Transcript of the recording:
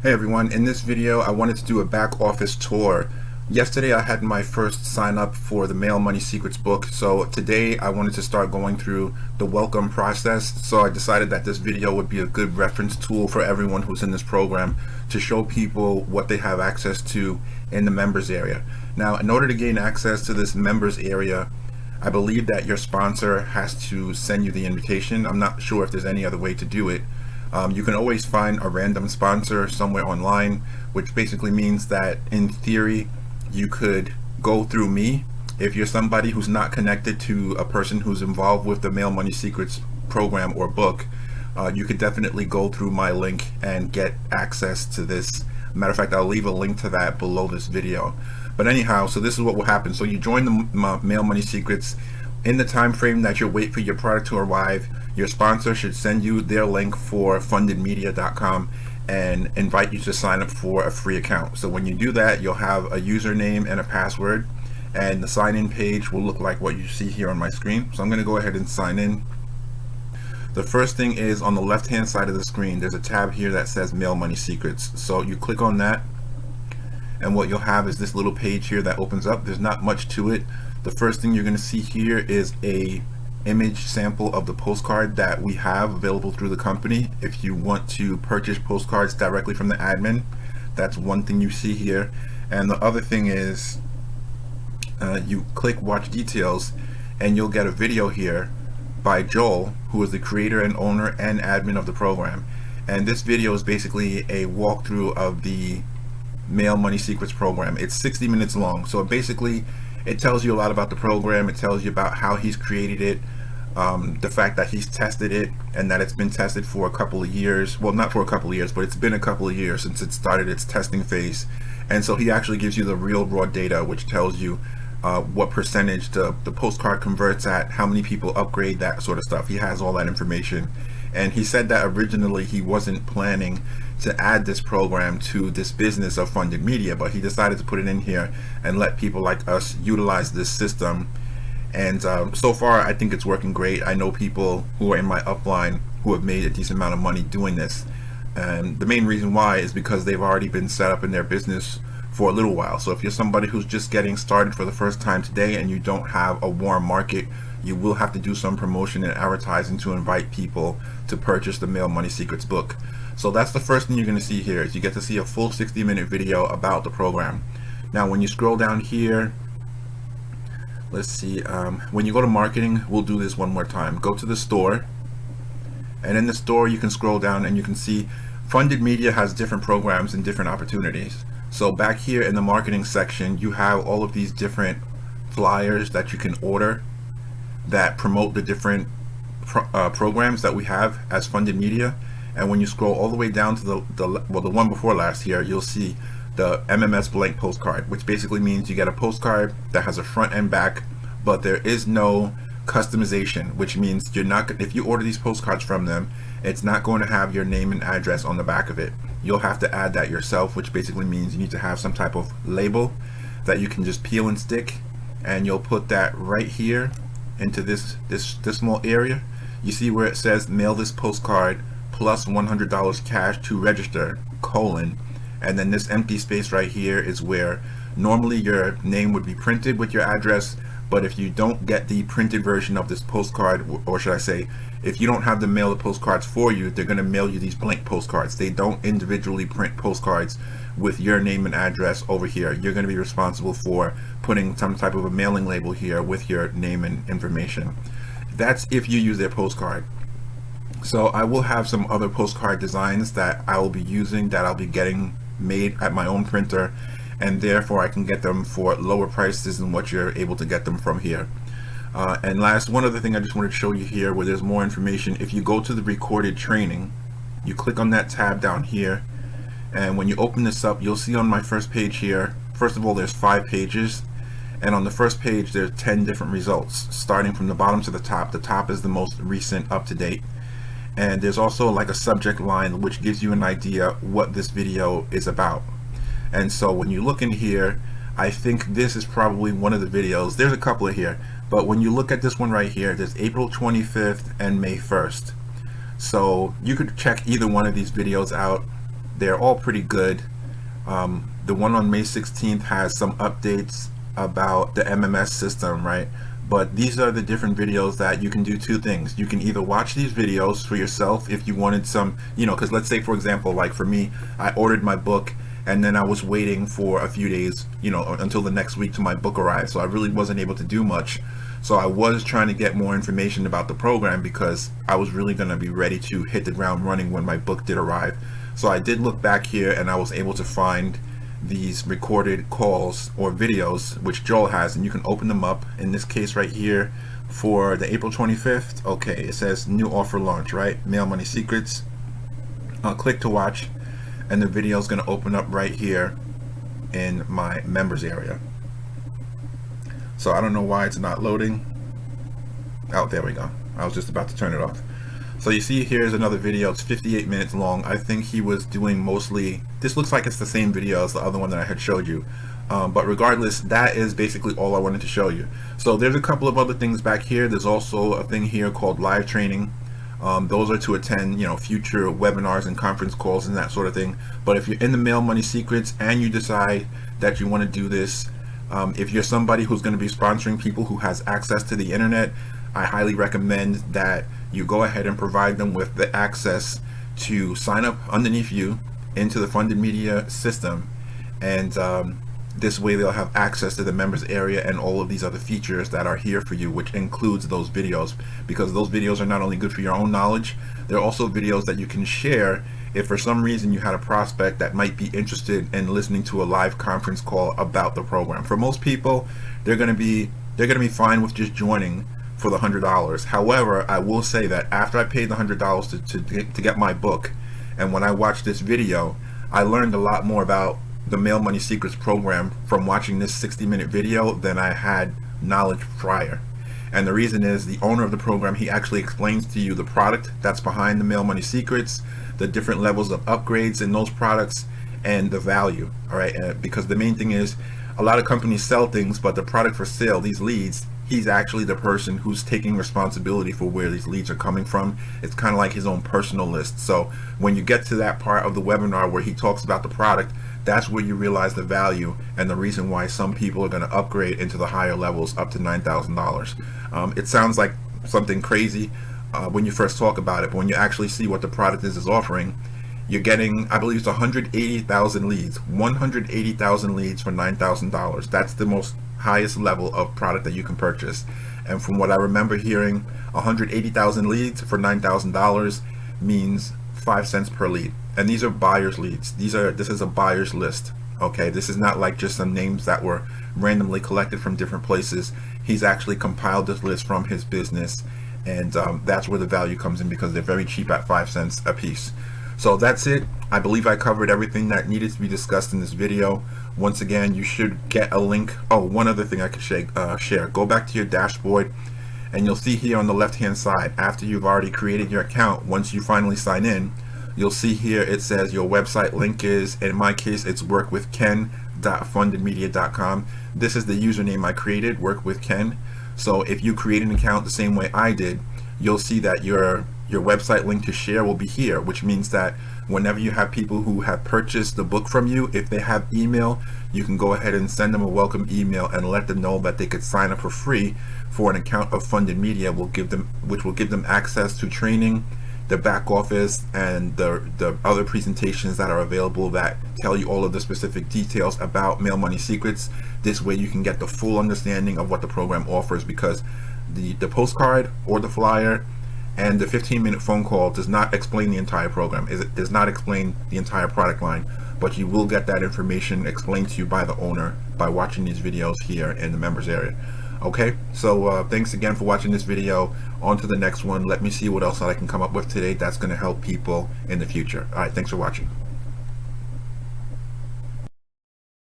Hey everyone, in this video I wanted to do a back office tour. Yesterday I had my first sign up for the Mail Money Secrets book, so today I wanted to start going through the welcome process. So I decided that this video would be a good reference tool for everyone who's in this program to show people what they have access to in the members area. Now, in order to gain access to this members area, I believe that your sponsor has to send you the invitation. I'm not sure if there's any other way to do it. You can always find a random sponsor somewhere online, which basically means that in theory you could go through me. If you're somebody who's not connected to a person who's involved with the Mail Money Secrets program or book, you could definitely go through my link and get access to this. Matter of fact, I'll leave a link to that below this video. But anyhow, so this is what will happen. So you join the Mail Money Secrets. In the time frame that you wait for your product to arrive, your sponsor should send you their link for fundedmedia.com and invite you to sign up for a free account. So when you do that, you'll have a username and a password, and the sign-in page will look like what you see here on my screen. So I'm going to go ahead and sign in. The first thing is on the left-hand side of the screen, there's a tab here that says Mail Money Secrets. So you click on that, and what you'll have is this little page here that opens up. There's not much to it. The first thing you're going to see here is a image sample of the postcard that we have available through the company. If you want to purchase postcards directly from the admin, that's one thing you see here. And the other thing is you click watch details and you'll get a video here by Joel, who is the creator and owner and admin of the program. And this video is basically a walkthrough of the Mail Money Secrets program. It's 60 minutes long, so basically it tells you a lot about the program. It tells you about how he's created it, the fact that he's tested it, and that it's been tested for a couple of years. Well, not for a couple of years, but it's been a couple of years since it started its testing phase. And so he actually gives you the real raw data, which tells you what percentage the postcard converts at, how many people upgrade, that sort of stuff. He has all that information. And he said that originally he wasn't planning to add this program to this business of funded media, but he decided to put it in here and let people like us utilize this system. And so far I think it's working great. I know people who are in my upline who have made a decent amount of money doing this, and the main reason why is because they've already been set up in their business for a little while. So if you're somebody who's just getting started for the first time today and you don't have a warm market, you will have to do some promotion and advertising to invite people to purchase the Mail Money Secrets book. So that's the first thing you're going to see here, is you get to see a full 60-minute video about the program. Now when you scroll down here, let's see, when you go to marketing, we'll do this one more time. Go to the store, and in the store you can scroll down and you can see Funded Media has different programs and different opportunities. So back here in the marketing section, you have all of these different flyers that you can order that promote the different programs that we have as Funded Media. And when you scroll all the way down to the one before last here, you'll see the MMS blank postcard, which basically means you get a postcard that has a front and back, but there is no customization, which means you're not, if you order these postcards from them, it's not going to have your name and address on the back of it. You'll have to add that yourself, which basically means you need to have some type of label that you can just peel and stick, and you'll put that right here into this small area. You see where it says mail this postcard plus $100 cash to register, colon, and then this empty space right here is where normally your name would be printed with your address. But if you don't get the printed version of this postcard, or should I say, if you don't have them mail the postcards for you, they're going to mail you these blank postcards. They don't individually print postcards with your name and address over here. You're going to be responsible for putting some type of a mailing label here with your name and information. That's if you use their postcard. So I will have some other postcard designs that I will be using, that I'll be getting made at my own printer, and therefore I can get them for lower prices than what you're able to get them from here. And last, one other thing I just wanted to show you here where there's more information. If you go to the recorded training, you click on that tab down here, and when you open this up, you'll see on my first page here, first of all, there's 5 pages, and on the first page there's 10 different results starting from the bottom to the top. The top is the most recent, up to date, and there's also like a subject line which gives you an idea what this video is about. And so when you look in here, I think this is probably one of the videos. There's a couple of here, but when you look at this one right here, there's April 25th and May 1st. So you could check either one of these videos out. They're all pretty good. The one on May 16th has some updates about the MMS system, right? But these are the different videos that you can do two things. You can either watch these videos for yourself if you wanted some, because let's say, for example, like for me, I ordered my book and then I was waiting for a few days, until the next week till my book arrived. So I really wasn't able to do much. So I was trying to get more information about the program because I was really going to be ready to hit the ground running when my book did arrive. So I did look back here and I was able to find these recorded calls or videos which Joel has, and you can open them up. In this case right here for the April 25th, okay, it says new offer launch, right? Mail Money Secrets. I'll click to watch and the video is going to open up right here in my members area. So I don't know why it's not loading. Oh, there we go. I was just about to turn it off. So you see here's another video. It's 58 minutes long. I think he was doing mostly, this looks like it's the same video as the other one that I had showed you. But regardless, that is basically all I wanted to show you. So there's a couple of other things back here. There's also a thing here called live training. Those are to attend, future webinars and conference calls and that sort of thing. But if you're in the Mail Money Secrets and you decide that you want to do this, if you're somebody who's going to be sponsoring people who has access to the internet, I highly recommend that you go ahead and provide them with the access to sign up underneath you into the Funded Media system, and this way they'll have access to the members area and all of these other features that are here for you, which includes those videos, because those videos are not only good for your own knowledge, they're also videos that you can share if for some reason you had a prospect that might be interested in listening to a live conference call about the program. For most people, they're going to be fine with just joining for the $100. However, I will say that after I paid the $100 to get my book, and when I watched this video, I learned a lot more about the Mail Money Secrets program from watching this 60-minute video than I had knowledge prior. And the reason is the owner of the program, he actually explains to you the product that's behind the Mail Money Secrets, the different levels of upgrades in those products, and the value. All right, because the main thing is a lot of companies sell things, but the product for sale, these leads, he's actually the person who's taking responsibility for where these leads are coming from. It's kind of like his own personal list. So when you get to that part of the webinar where he talks about the product, that's where you realize the value and the reason why some people are going to upgrade into the higher levels up to $9,000. It sounds like something crazy when you first talk about it, but when you actually see what the product is offering, you're getting, I believe it's 180,000 leads, 180,000 leads for $9,000. That's the most highest level of product that you can purchase. And from what I remember hearing, 180,000 leads for $9,000 means 5 cents per lead. And these are buyers leads. This is a buyer's list. Okay, this is not like just some names that were randomly collected from different places. He's actually compiled this list from his business, and that's where the value comes in, because they're very cheap at 5 cents a piece. So that's it. I believe I covered everything that needed to be discussed in this video. Once again, you should get a link. Oh, one other thing I could share. Go back to your dashboard and you'll see here on the left hand side, after you've already created your account, once you finally sign in, you'll see here it says your website link is, in my case, it's workwithken.fundedmedia.com. This is the username I created, workwithken. So if you create an account the same way I did, you'll see that your website link to share will be here, which means that whenever you have people who have purchased the book from you, if they have email, you can go ahead and send them a welcome email and let them know that they could sign up for free for an account of Funded Media, which will give them access to training, the back office, and the other presentations that are available that tell you all of the specific details about Mail Money Secrets. This way you can get the full understanding of what the program offers, because the postcard or the flyer and the 15-minute phone call does not explain the entire program. It does not explain the entire product line, but you will get that information explained to you by the owner by watching these videos here in the members area. Okay, so thanks again for watching this video. On to the next one. Let me see what else I can come up with today that's going to help people in the future. All right, thanks for watching.